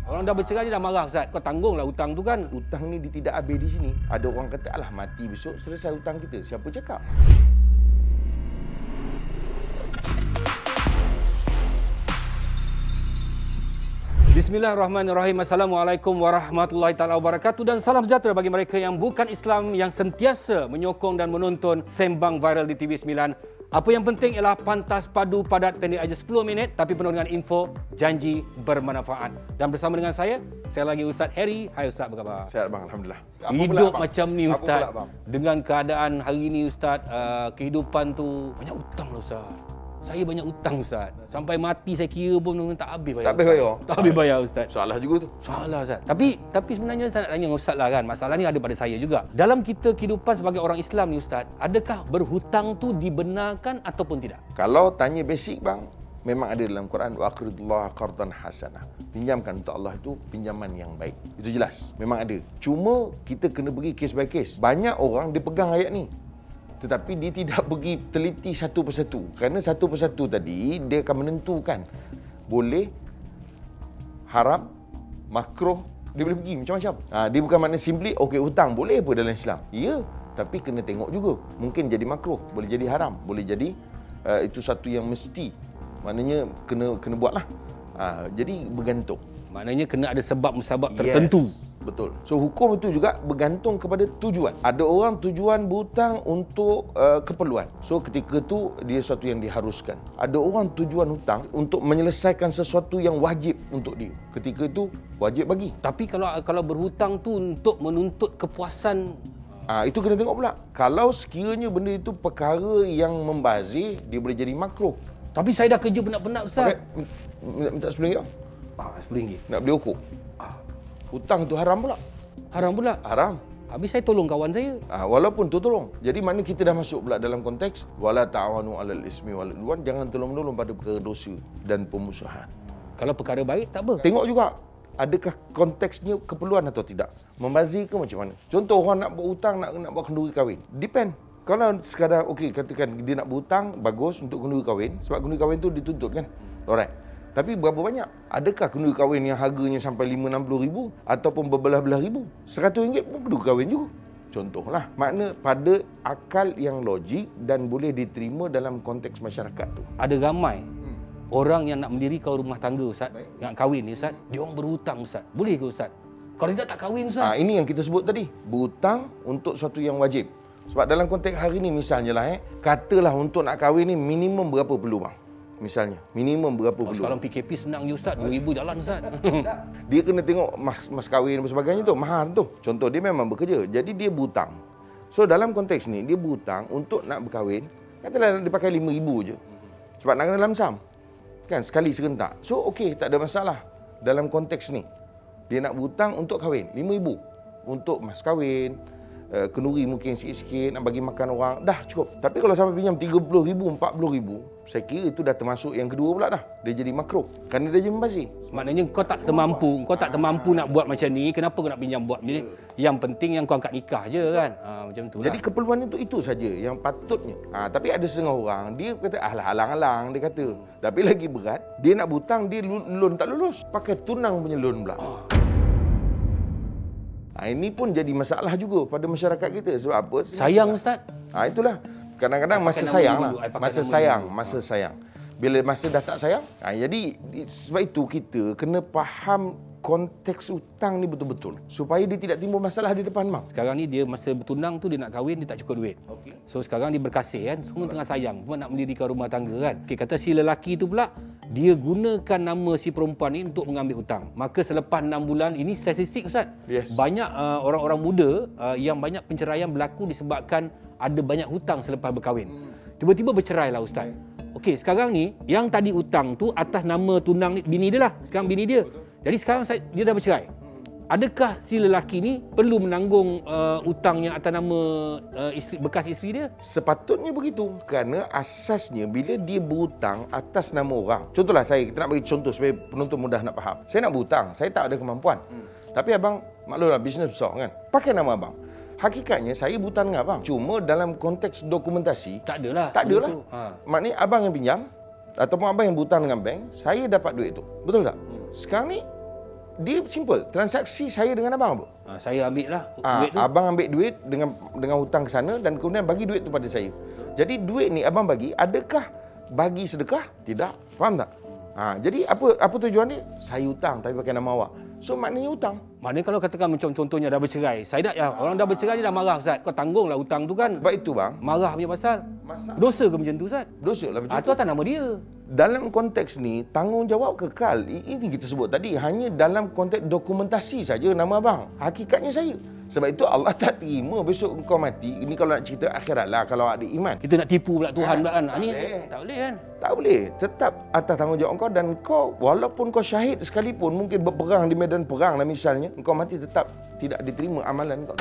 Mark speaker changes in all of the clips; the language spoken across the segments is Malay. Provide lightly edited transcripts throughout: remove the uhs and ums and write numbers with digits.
Speaker 1: Orang dah bercerai dia dah marah Ustaz. Kau tanggunglah hutang tu kan.
Speaker 2: Hutang ni dia tidak habis di sini. Ada orang kata, alah mati besok selesai hutang kita. Siapa cakap?
Speaker 1: Bismillahirrahmanirrahim. Assalamualaikum warahmatullahi taala wabarakatuh dan salam sejahtera bagi mereka yang bukan Islam yang sentiasa menyokong dan menonton Sembang Viral di TV9. Apa yang penting ialah pantas, padu, padat, pendek aja 10 minit tapi penuh dengan info, janji bermanfaat. Dan bersama dengan saya lagi Ustaz Harry. Hai Ustaz, apa khabar?
Speaker 2: Sihat bang, alhamdulillah.
Speaker 1: Hidup pula, macam ni Ustaz.
Speaker 2: Pula,
Speaker 1: dengan keadaan hari ni Ustaz, kehidupan tu banyak hutang lah Ustaz. Saya banyak hutang Ustaz. Sampai mati saya kira pun tak habis bayar.
Speaker 2: Tak habis bayar?
Speaker 1: Tak habis bayar Ustaz.
Speaker 2: Salah juga tu.
Speaker 1: Salah Ustaz. Tapi sebenarnya saya nak tanya Ustaz lah kan. Masalah ni ada pada saya juga. Dalam kita kehidupan sebagai orang Islam ni Ustaz, adakah berhutang tu dibenarkan ataupun tidak?
Speaker 2: Kalau tanya basic bang, memang ada dalam Quran, wa aqridullaha qardan hasanah. Pinjamkan untuk Allah itu pinjaman yang baik. Itu jelas. Memang ada. Cuma kita kena pergi case by case. Banyak orang dia pegang ayat ni, tetapi dia tidak pergi teliti satu persatu. Kerana satu persatu tadi, dia akan menentukan boleh, haram, makruh, dia boleh pergi macam-macam. Dia bukan makna simply, okey hutang boleh apa dalam Islam? Ya, tapi kena tengok juga. Mungkin jadi makruh, boleh jadi haram, boleh jadi itu satu yang mesti. Maknanya kena buatlah. Jadi bergantung.
Speaker 1: Maknanya kena ada sebab-musabab tertentu.
Speaker 2: Betul. So hukum itu juga bergantung kepada tujuan. Ada orang tujuan berhutang untuk keperluan. So ketika itu dia sesuatu yang diharuskan. Ada orang tujuan hutang untuk menyelesaikan sesuatu yang wajib untuk dia. Ketika itu wajib bagi.
Speaker 1: Tapi kalau berhutang tu untuk menuntut kepuasan,
Speaker 2: itu kena tengok pula. Kalau sekiranya benda itu perkara yang membazir, dia boleh jadi makruh.
Speaker 1: Tapi saya dah kerja penat-penat Ustaz.
Speaker 2: Minta RM10.
Speaker 1: RM10.
Speaker 2: Nak beli okok. Hutang tu haram pula.
Speaker 1: Haram pula?
Speaker 2: Haram.
Speaker 1: Habis saya tolong kawan saya.
Speaker 2: Walaupun tu tolong. Jadi mana kita dah masuk pula dalam konteks wala ta'awanu 'alal ismi wal 'udwan, jangan tolong-menolong pada perkara dosa dan pemusuhan.
Speaker 1: Kalau perkara baik tak apa.
Speaker 2: Tengok juga adakah konteksnya keperluan atau tidak. Membazir ke macam mana? Contoh orang nak berhutang nak buat kenduri kahwin. Depend. Kalau sekadar okey katakan dia nak berhutang bagus untuk kenduri kahwin sebab kenduri kahwin tu dituntut kan. Alright. Tapi berapa banyak? Adakah kenduri kahwin yang harganya sampai 50-60 ribu ataupun berbelah-belah ribu? RM100 pun kenduri kahwin juga. Contohlah. Makna pada akal yang logik dan boleh diterima dalam konteks masyarakat tu.
Speaker 1: Ada ramai orang yang nak mendirikan rumah tangga Ustaz, nak kahwin ni Ustaz, dia orang berhutang Ustaz. Boleh ke Ustaz? Kalau tidak tak kahwin Ustaz.
Speaker 2: Ini yang kita sebut tadi. Berhutang untuk sesuatu yang wajib. Sebab dalam konteks hari ni misalnya lah katalah untuk nak kahwin ni minimum berapa perlu bang? Misalnya, minimum berapa perlu?
Speaker 1: Sekarang PKP senang je Ustaz, 2,000 jalan Ustaz.
Speaker 2: Dia kena tengok mas kahwin dan sebagainya tu, mahal tu. Contoh dia memang bekerja, jadi dia berhutang. So dalam konteks ni, dia berhutang untuk nak berkahwin, katalah dia pakai 5,000 je. Sebab nak kena lamsam. Kan, sekali serentak. So okey, tak ada masalah dalam konteks ni. Dia nak berhutang untuk kahwin, 5,000. Untuk mas kahwin, kenduri mungkin sikit-sikit, nak bagi makan orang, dah cukup. Tapi kalau sampai pinjam 30,000, 40,000, saya kira itu dah termasuk yang kedua pula dah. Dia jadi makruh. Kerana dia jadi membazir.
Speaker 1: Maknanya kau tak termampu nak buat macam ni, kenapa kau nak pinjam buat ni? Yang penting yang kau angkat nikah je kan. Macam tu lah.
Speaker 2: Jadi keperluan itu saja yang patutnya. Tapi ada setengah orang, dia kata, alang-alang, dia kata. Tapi lagi berat, dia nak berhutang, dia loan tak lulus. Pakai tunang punya loan pula. Ini pun jadi masalah juga pada masyarakat kita. Sebab apa?
Speaker 1: Sayang Ustaz.
Speaker 2: Itulah. Kadang-kadang masa sayang lah. Masa sayang. Bila masa dah tak sayang, jadi sebab itu kita kena faham konteks hutang ni betul-betul. Supaya dia tidak timbul masalah di depan bang.
Speaker 1: Sekarang ni dia masa bertunang tu dia nak kahwin, dia tak cukup duit. Okay. So sekarang dia berkasih kan, semua tengah sayang. Semua nak mendirikan rumah tangga kan. Okay, kata si lelaki tu pula, dia gunakan nama si perempuan ni untuk mengambil hutang. Maka selepas 6 bulan, ini statistik Ustaz.
Speaker 2: Yes.
Speaker 1: Banyak orang-orang muda yang banyak penceraian berlaku disebabkan ada banyak hutang selepas berkahwin. Tiba-tiba bercerai lah Ustaz. Okey, sekarang ni yang tadi hutang tu atas nama tunang ni, bini dia lah. Sekarang bini dia. Jadi sekarang dia dah bercerai. Adakah si lelaki ni perlu menanggung hutangnya atas nama bekas isteri dia?
Speaker 2: Sepatutnya begitu. Kerana asasnya bila dia berhutang atas nama orang. Contohlah kita nak bagi contoh supaya penonton mudah nak faham. Saya nak berhutang, saya tak ada kemampuan. Tapi abang, maklumlah bisnes besar kan. Pakai nama abang. Hakikatnya saya berhutang dengan abang. Cuma dalam konteks dokumentasi,
Speaker 1: tak adalah.
Speaker 2: Tak adalah. Maknanya abang yang pinjam ataupun abang yang berhutang dengan bank, saya dapat duit tu. Betul tak? Sekarang ni dia simple. Transaksi saya dengan abang apa?
Speaker 1: Saya ambil lah duit tu.
Speaker 2: Abang ambil duit dengan hutang ke sana dan kemudian bagi duit tu pada saya. Jadi duit ni abang bagi, adakah bagi sedekah? Tidak. Faham tak? Jadi apa tujuan dia? Saya hutang tapi pakai nama awak. So maknanya hutang.
Speaker 1: Maknanya kalau katakan macam contohnya dah bercerai. Saya dah orang dah bercerai dia dah marah Ustaz. Kau tanggunglah hutang tu kan.
Speaker 2: Sebab itu bang,
Speaker 1: Marah punya pasal. Dosa ke macam tu Ustaz?
Speaker 2: dosa lah macam
Speaker 1: Itu atas nama dia.
Speaker 2: Dalam konteks ni, tanggungjawab kekal. Ini kita sebut tadi, hanya dalam konteks dokumentasi saja nama abang. Hakikatnya saya. Sebab itu Allah tak terima besok kau mati. Ini kalau nak cerita akhirat lah, kalau ada iman.
Speaker 1: Kita nak tipu pula Tuhan pula kan. Ni tak boleh kan.
Speaker 2: Tak boleh. Tetap atas tanggungjawab kau, dan kau walaupun kau syahid sekalipun, mungkin berperang di medan perang lah misalnya, kau mati tetap tidak diterima amalan kau.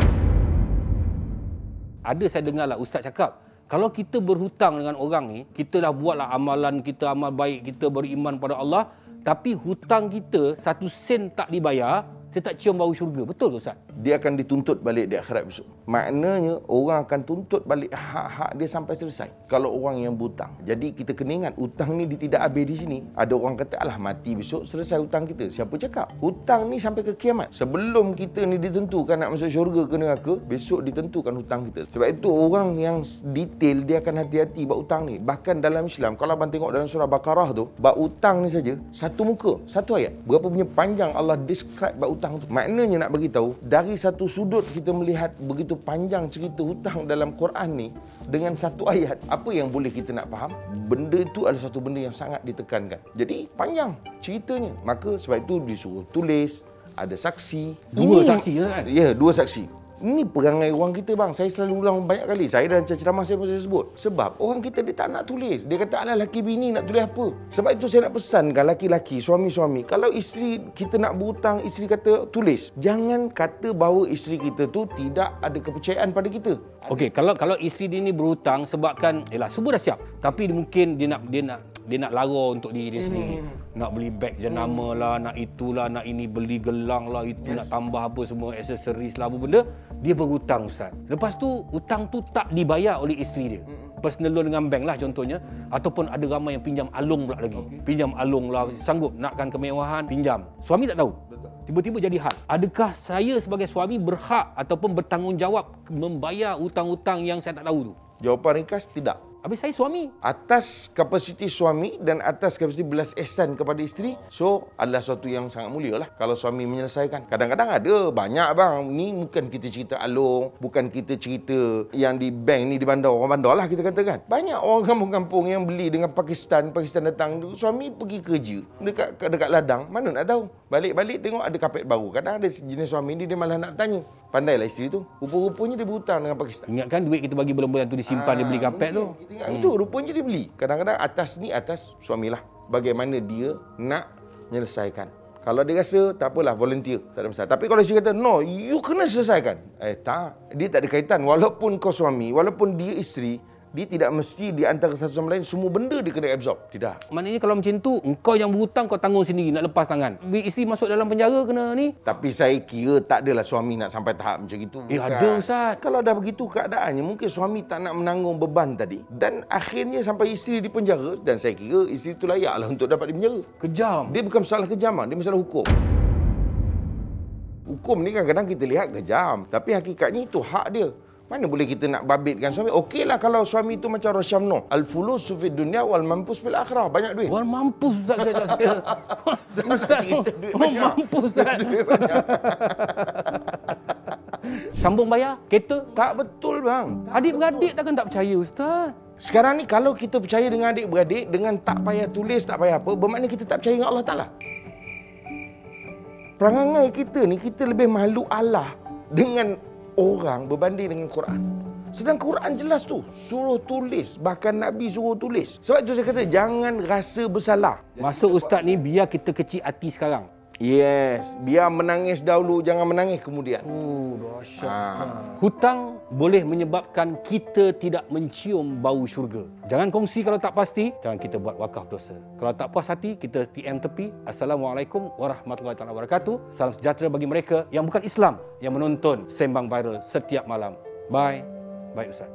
Speaker 1: Ada saya dengar lah Ustaz cakap, kalau kita berhutang dengan orang ni, kita dah buatlah amalan kita, amal baik kita, beriman pada Allah, tapi hutang kita 1 sen tak dibayar, kita tak cium bau syurga. Betul ke Ustaz?
Speaker 2: Dia akan dituntut balik di akhirat besok. Maknanya orang akan tuntut balik hak-hak dia sampai selesai. Kalau orang yang berhutang. Jadi kita kena ingat, hutang ni dia tidak habis di sini. Ada orang kata, alah mati besok selesai hutang kita. Siapa cakap? Hutang ni sampai ke kiamat. Sebelum kita ni ditentukan nak masuk syurga ke neraka, besok ditentukan hutang kita. Sebab itu orang yang detail dia akan hati-hati bab hutang ni. Bahkan dalam Islam, kalau abang tengok dalam surah Baqarah tu, bab hutang ni saja satu muka, satu ayat. Berapa punya panjang Allah describe bab hutang tu. Maknanya nak bagi tahu, dari satu sudut kita melihat begitu panjang cerita hutang dalam Quran ni dengan satu ayat, apa yang boleh kita nak faham? Benda itu adalah satu benda yang sangat ditekankan. Jadi panjang ceritanya. Maka sebab itu disuruh tulis, ada saksi.
Speaker 1: Dua saksi kan?
Speaker 2: Ya, 2 saksi. Ini perangai orang kita bang. Saya selalu ulang banyak kali. Saya dalam ceramah saya pun saya sebut. Sebab orang kita dia tak nak tulis. Dia kata, alah laki bini nak tulis apa? Sebab itu saya nak pesankan laki-laki, suami-suami. Kalau isteri kita nak berhutang, isteri kata tulis. Jangan kata bahawa isteri kita tu tidak ada kepercayaan pada kita.
Speaker 1: Okey, kalau isteri dia ni berhutang sebabkan, semua dah siap. Tapi mungkin dia nak lara untuk diri dia sendiri. Nak beli beg jenama lah, nak itulah, nak ini, beli gelang lah, itu nak tambah apa semua, aksesoris lah, apa benda. Dia berhutang Ustaz. Lepas tu, hutang tu tak dibayar oleh isteri dia. Personal loan dengan bank lah contohnya. Ataupun ada ramai yang pinjam alung pula lagi. Pinjam alung lah, sanggup nakkan kemewahan, pinjam. Suami tak tahu. Tiba-tiba jadi hal. Adakah saya sebagai suami berhak ataupun bertanggungjawab membayar hutang-hutang yang saya tak tahu tu?
Speaker 2: Jawapan ringkas, tidak.
Speaker 1: Habis saya suami.
Speaker 2: Atas kapasiti suami dan atas kapasiti belas ihsan kepada isteri, so adalah sesuatu yang sangat mulia lah kalau suami menyelesaikan. Kadang-kadang ada banyak bang, ni bukan kita cerita alung, bukan kita cerita yang di bank ni di bandar, orang bandar lah kita katakan. Banyak orang kampung-kampung yang beli dengan Pakistan datang, suami pergi kerja dekat ladang, mana nak tahu. Balik-balik tengok ada kapet baru. Kadang ada jenis suami ni dia malah nak tanya. Pandailah isteri tu. Rupa-rupanya dia berhutang dengan Pakistan.
Speaker 1: Ingatkan duit kita bagi bulan-bulan tu disimpan, dia beli kapet tu.
Speaker 2: Itu rupanya dia beli. Kadang-kadang atas suamilah. Bagaimana dia nak menyelesaikan. Kalau dia rasa tak apalah, volunteer, tak ada masalah. Tapi kalau isteri kata, no, you kena selesaikan. Tak. Dia tak ada kaitan. Walaupun kau suami, walaupun dia isteri, dia tidak mesti di antara satu sama lain semua benda dia kena absorb. Tidak.
Speaker 1: Maknanya kalau macam tu, engkau yang berhutang kau tanggung sendiri, nak lepas tangan. Isteri masuk dalam penjara kena ni.
Speaker 2: Tapi saya kira tak adalah suami nak sampai tahap macam itu.
Speaker 1: Ada Ustaz.
Speaker 2: Kalau dah begitu keadaannya, mungkin suami tak nak menanggung beban tadi. Dan akhirnya sampai isteri di penjara. Dan saya kira isteri itu layaklah untuk dapat di penjara.
Speaker 1: Kejam.
Speaker 2: Dia bukan masalah kejaman, dia masalah hukum. Hukum ni kadang-kadang kita lihat kejam. Tapi hakikatnya itu hak dia. Mana boleh kita nak babitkan suami? Okeylah kalau suami itu macam Rasyamno. Al-fulusu fid dunya wal mampus fil akhirah. Banyak duit.
Speaker 1: Wal mampus Ustaz. Ustaz. Mampus Ustaz. Sambung bayar kereta?
Speaker 2: Tak betul bang.
Speaker 1: Adik-beradik takkan tak percaya Ustaz?
Speaker 2: Sekarang ni kalau kita percaya dengan adik-beradik, dengan tak payah tulis, tak payah apa, bermakna kita tak percaya dengan Allah Ta'ala. Perangai kita ni, kita lebih malu Allah dengan orang berbanding dengan Quran. Sedang Quran jelas tu, suruh tulis, bahkan Nabi suruh tulis. Sebab itu saya kata jangan rasa bersalah.
Speaker 1: Maksud Ustaz ni biar kita kecil hati sekarang.
Speaker 2: Yes, biar menangis dahulu, jangan menangis kemudian.
Speaker 1: Dahsyat. Hutang boleh menyebabkan kita tidak mencium bau syurga. Jangan kongsi kalau tak pasti, jangan kita buat wakaf dosa. Kalau tak puas hati, kita PM tepi. Assalamualaikum warahmatullahi wabarakatuh. Salam sejahtera bagi mereka yang bukan Islam, yang menonton Sembang Viral setiap malam. Bye. Bye Ustaz.